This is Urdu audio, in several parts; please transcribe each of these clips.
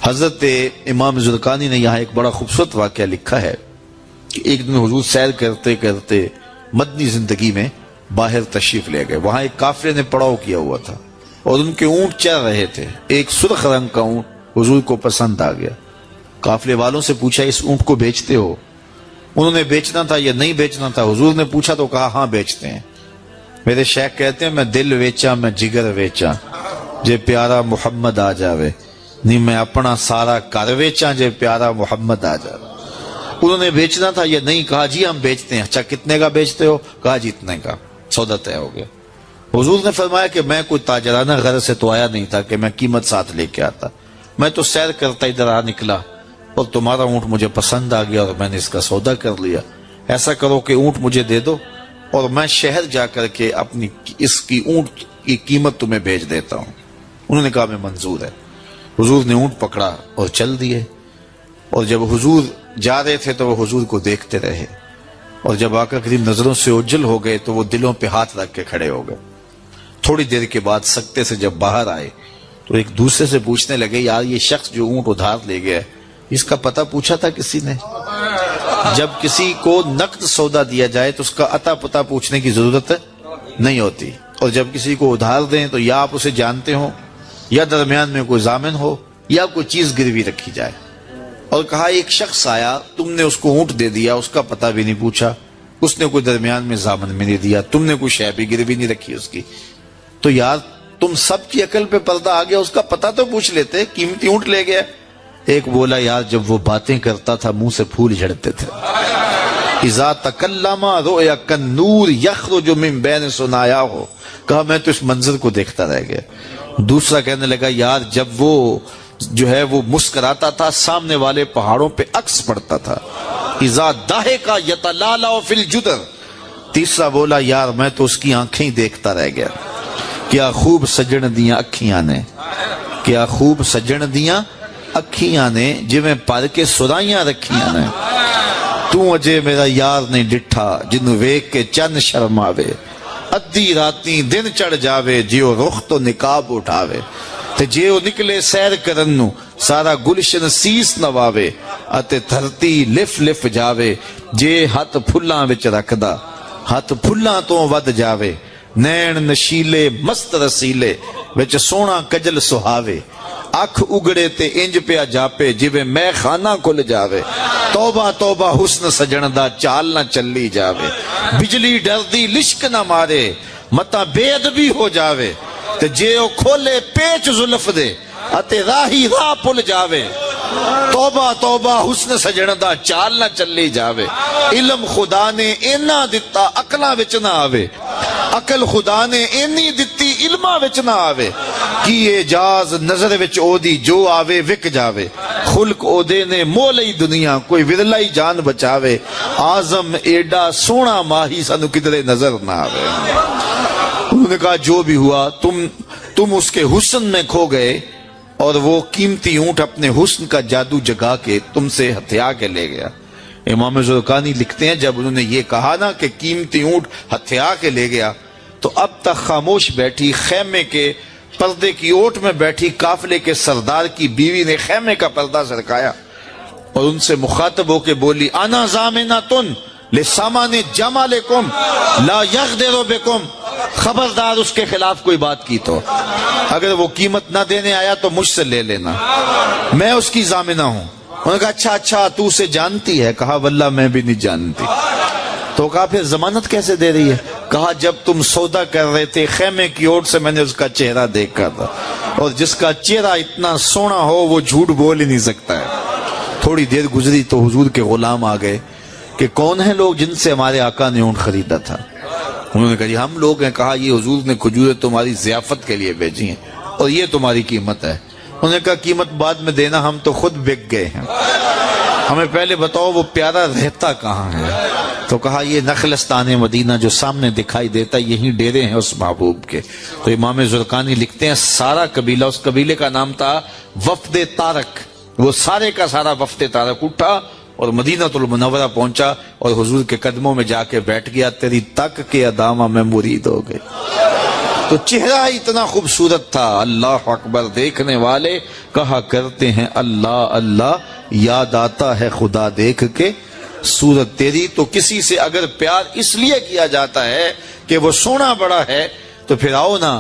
حضرت امام زرقانی نے یہاں ایک بڑا خوبصورت واقعہ لکھا ہے کہ ایک دن حضور سیر کرتے کرتے مدنی زندگی میں باہر تشریف لے گئے. وہاں ایک قافلے نے پڑاؤ کیا ہوا تھا اور ان کے اونٹ چل رہے تھے. ایک سرخ رنگ کا اونٹ حضور کو پسند آ گیا. قافلے والوں سے پوچھا اس اونٹ کو بیچتے ہو؟ انہوں نے بیچنا تھا یا نہیں بیچنا تھا. حضور نے پوچھا تو کہا ہاں بیچتے ہیں. میرے شیخ کہتے ہیں میں دل ویچا میں جگر ویچا جے پیارا محمد آ جاوے نہیں میں اپنا سارا کر ویچا جے پیارا محمد آ جاوے. انہوں نے بیچنا تھا یا نہیں؟ کہا جی ہم بیچتے ہیں. اچھا کتنے کا بیچتے ہو؟ کہا جی اتنے کا. سودا طے ہو گیا. حضور نے فرمایا کہ میں کوئی تاجرانہ غرض سے تو آیا نہیں تھا کہ میں قیمت ساتھ لے کے آتا. میں تو سیر کرتا ادھر آ نکلا اور تمہارا اونٹ مجھے پسند آ گیا اور میں نے اس کا سودا کر لیا. ایسا کرو کہ اونٹ مجھے دے دو اور میں شہر جا کر کے اپنی اس کی اونٹ کی قیمت تمہیں بھیج دیتا ہوں. انہوں نے کہا میں منظور ہے. حضور نے اونٹ پکڑا اور چل دیے. اور جب حضور جا رہے تھے تو وہ حضور کو دیکھتے رہے اور جب آقا کریم نظروں سے اوجھل ہو گئے تو وہ دلوں پہ ہاتھ رکھ کے کھڑے ہو گئے. تھوڑی دیر کے بعد سکتے سے جب باہر آئے تو ایک دوسرے سے پوچھنے لگے یار یہ شخص جو اونٹ ادھار لے گیا اس کا پتہ پوچھا تھا کسی نے؟ جب کسی کو نقد سودا دیا جائے تو اس کا عطا پتہ پوچھنے کی ضرورت نہیں ہوتی. اور جب کسی کو ادھار دیں تو یا آپ اسے جانتے ہو یا درمیان میں کوئی ضامن ہو یا کوئی چیز گروی رکھی جائے. اور کہا ایک شخص آیا تم نے اس کو اونٹ دے دیا اس کا پتہ بھی نہیں پوچھا, اس نے کوئی درمیان میں ضامن میں نہیں دیا, تم نے کوئی شے بھی گروی نہیں رکھی اس کی, تو یار تم سب کی عقل پہ پردہ آ گیا, اس کا پتہ تو پوچھ لیتے, قیمتی اونٹ لے گیا. ایک بولا یار جب وہ باتیں کرتا تھا منہ سے پھول جھڑتے تھے. اذا تکلم رؤیا کالنور یخرج من بین ثنایا ہو. کہا میں تو اس منظر کو دیکھتا رہ گیا. دوسرا کہنے لگا یار جب وہ جو ہے وہ مسکراتا تھا سامنے والے پہاڑوں پہ عکس پڑتا تھا. اذا ضحک یتلالع فی الجدر. تیسرا بولا یار میں تو اس کی آنکھیں ہی دیکھتا رہ گیا. کیا خوب سجن دیاں اکھیاں نے, کیا خوب سجن دیاں اکھیاں نے جویں پر کے سرائیاں رکھیاں نے. تو اجے میرا یار نہیں ڈٹھا جنوں ویکھ کے چن شرماوے. ادھی راتی دن چڑھ جاوے جیو رخ تو نقاب اٹھاوے. تے جے او نکلے سیر کرن نو سارا گلشن سیس نواوے. اتے دھرتی لف لف جاوے جے ہاتھ پھلاں وچ رکھدا ہاتھ پھلاں تو ود جاوے. نین نشیلے مست رسیلے وچ سونا کجل سہاوے. اکھ اگڑے تے انج پیا جاپے جویں میں خانہ کھل جاوے. توبہ توبہ حسن سجن دا چال نہ چلی جاوے. بجلی ڈردی لشک نہ مارے متا بے ادبی ہو جاوے. تے جے او کھولے پیچ زلف دے اتے راہی راہ پل جاوے. توبہ توبہ حسن سجن دا چال نہ چلی جاوے. علم خدا نے اینا دتا عقلاں وچ نہ آوے. عقل خدا نے اینی دتی علماں وچ نہ آوے. کی اعجاز نظر وچ او دی جو آوے وک جاوے. خلق او دے نے مولئی دنیا کوئی ورلائی جان بچاوے. آزم ایڈا سونا ماہی سانو کدرے نظر نہ آوے. انہوں نے کہا جو بھی ہوا تم اس کے حسن میں کھو گئے اور وہ قیمتی اونٹ اپنے حسن کا جادو جگا کے تم سے ہتھیا کے لے گیا. امام زرقانی لکھتے ہیں جب انہوں نے یہ کہا نا کہ قیمتی اونٹ ہتھیا کے لے گیا تو اب تک خاموش بیٹھی خیمے کے پردے کی اوٹ میں بیٹھی قافلے کے سردار کی بیوی نے خیمے کا پردہ سرکایا اور ان سے مخاطب ہو کے بولی انا ضامنۃ لسامان جمالکم لا یغدر بکم. خبردار اس کے خلاف کوئی بات کی تو اگر وہ قیمت نہ دینے آیا تو مجھ سے لے لینا, میں اس کی ضامنہ ہوں. انہوں نے کہا اچھا تو اسے جانتی ہے؟ کہا واللہ میں بھی نہیں جانتی. تو کہا پھر ضمانت کیسے دے رہی ہے؟ کہا جب تم سودا کر رہے تھے خیمے کی اوٹ سے میں نے اس کا چہرہ دیکھا تھا اور جس کا چہرہ اتنا سونا ہو وہ جھوٹ بول ہی نہیں سکتا ہے. تھوڑی دیر گزری تو حضور کے غلام آ گئے کہ کون ہیں لوگ جن سے ہمارے آقا نے اونٹ خریدا تھا؟ انہوں نے کہا جی ہم لوگ ہیں. کہا یہ حضور نے کھجوریں تمہاری ضیافت کے لیے بھیجی ہیں اور یہ تمہاری قیمت ہے. انہوں نے کہا قیمت بعد میں دینا, ہم تو خود بک گئے ہیں, ہمیں پہلے بتاؤ وہ پیارا رہتا کہاں ہے. تو کہا یہ نخلستان مدینہ جو سامنے دکھائی دیتا یہی ڈیرے ہیں اس محبوب کے. تو امام زرقانی لکھتے ہیں سارا قبیلہ, اس قبیلے کا نام تھا وفد تارک, وہ سارے کا سارا وفد تارک اٹھا اور مدینہ المنورہ پہنچا اور حضور کے قدموں میں جا کے بیٹھ گیا. تیری تک کے ادامہ میں مرید ہو گئے. تو چہرہ اتنا خوبصورت تھا، اللہ اکبر، دیکھنے والے کہا کرتے ہیں اللہ اللہ، یاد آتا ہے خدا دیکھ کے صورت تیری۔ تو کسی سے اگر پیار اس لیے کیا جاتا ہے کہ وہ سونا بڑا ہے، تو پھر آؤ نا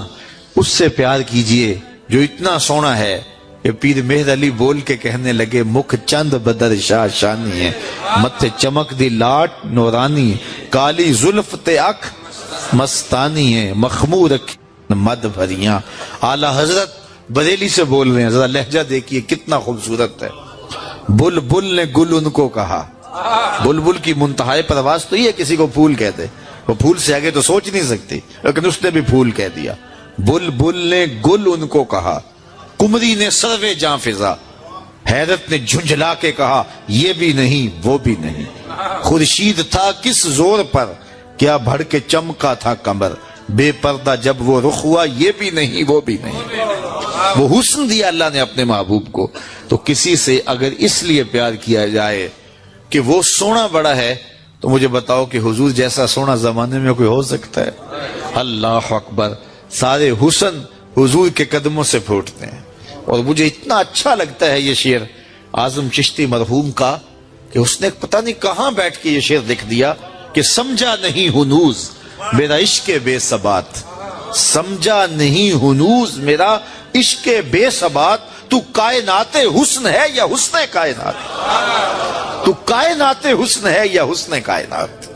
اس سے پیار کیجئے جو اتنا سونا ہے کہ پیر مہر علی بول کے کہنے لگے، مکھ چند بدر شاہ شانی ہے، متھے چمک دی لاٹ نورانی، کالی زلف تے اکھ مستانی ہے، مخمور مد بھریاں۔ اعلی حضرت بریلی سے بول رہے ہیں، ذرا لہجہ دیکھیے کتنا خوبصورت ہے۔ بلبل نے گل ان کو کہا، بلبل کی منتہائی پرواز تو یہ کسی کو پھول کہتے، وہ پھول سے آگے تو سوچ نہیں سکتی، لیکن اس نے بھی پھول کہہ دیا۔ بلبل نے گل ان کو کہا، کمری نے سروے جاں فضا، حیرت نے جھنجھلا کے کہا یہ بھی نہیں وہ بھی نہیں، خورشید تھا کس زور پر کیا بھڑ کے چمکا تھا کمر، بے پردہ جب وہ رخ ہوا یہ بھی نہیں وہ بھی نہیں۔ وہ حسن دیا اللہ نے اپنے محبوب کو۔ تو کسی سے اگر اس لیے پیار کیا جائے کہ وہ سونا بڑا ہے، تو مجھے بتاؤ کہ حضور جیسا سونا زمانے میں کوئی ہو سکتا ہے؟ اللہ اکبر، سارے حسن حضور کے قدموں سے پھوٹتے ہیں۔ اور مجھے اتنا اچھا لگتا ہے یہ شعر اعظم چشتی مرحوم کا کہ اس نے پتہ نہیں کہاں بیٹھ کے یہ شعر لکھ دیا کہ سمجھا نہیں ہنوز میرا عشق بے ثبات، سمجھا نہیں ہنوز میرا عشق بے ثبات، تو کائنات حسن ہے یا حسن کائنات، تو کائنات حسن ہے یا حسن کائنات۔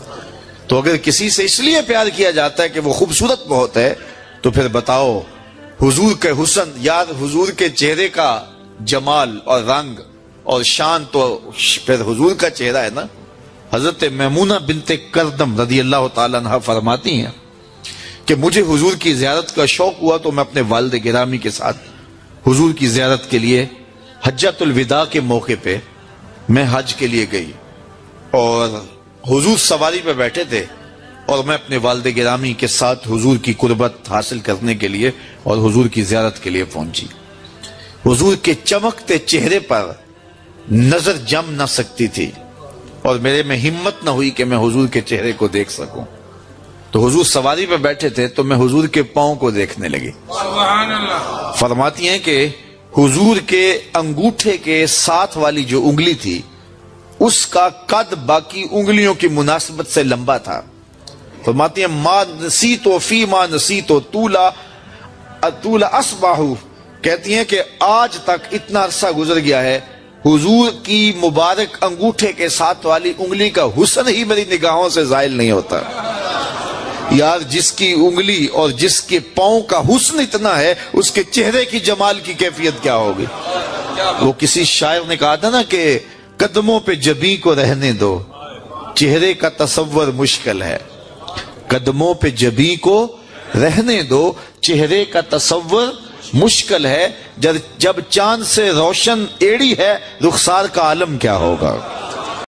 تو اگر کسی سے اس لیے پیار کیا جاتا ہے کہ وہ خوبصورت بہت ہے، تو پھر بتاؤ حضور کے حسن، یاد حضور کے چہرے کا جمال اور رنگ اور شان تو پھر حضور کا چہرہ ہے نا۔ حضرت میمونہ بنت کردم رضی اللہ تعالیٰ عنہ فرماتی ہیں کہ مجھے حضور کی زیارت کا شوق ہوا تو میں اپنے والد گرامی کے ساتھ حضور کی زیارت کے لیے حجۃ الوداع کے موقع پہ میں حج کے لیے گئی، اور حضور سواری پہ بیٹھے تھے اور میں اپنے والد گرامی کے ساتھ حضور کی قربت حاصل کرنے کے لیے اور حضور کی زیارت کے لیے پہنچی۔ حضور کے چمکتے چہرے پر نظر جم نہ سکتی تھی اور میرے میں ہمت نہ ہوئی کہ میں حضور کے چہرے کو دیکھ سکوں۔ تو حضور سواری پہ بیٹھے تھے تو میں حضور کے پاؤں کو دیکھنے لگی۔ سبحان اللہ۔ فرماتی ہیں کہ حضور کے انگوٹھے کے ساتھ والی جو انگلی تھی اس کا قد باقی انگلیوں کی مناسبت سے لمبا تھا۔ فرماتی ہیں ما نسیتو فی ما نسیتو طولا اصباحو، کہتی ہیں کہ آج تک اتنا عرصہ گزر گیا ہے، حضور کی مبارک انگوٹھے کے ساتھ والی انگلی کا حسن ہی میری نگاہوں سے زائل نہیں ہوتا۔ یار جس کی انگلی اور جس کے پاؤں کا حسن اتنا ہے، اس کے چہرے کی جمال کی کیفیت کیا ہوگی؟ وہ کسی شاعر نے کہا تھا نا کہ قدموں پہ جبیں کو رہنے دو، چہرے کا تصور مشکل ہے۔ قدموں پہ جبیں کو رہنے دو، چہرے کا تصور مشکل ہے، جب چاند سے روشن ایڑی ہے، رخسار کا عالم کیا ہوگا؟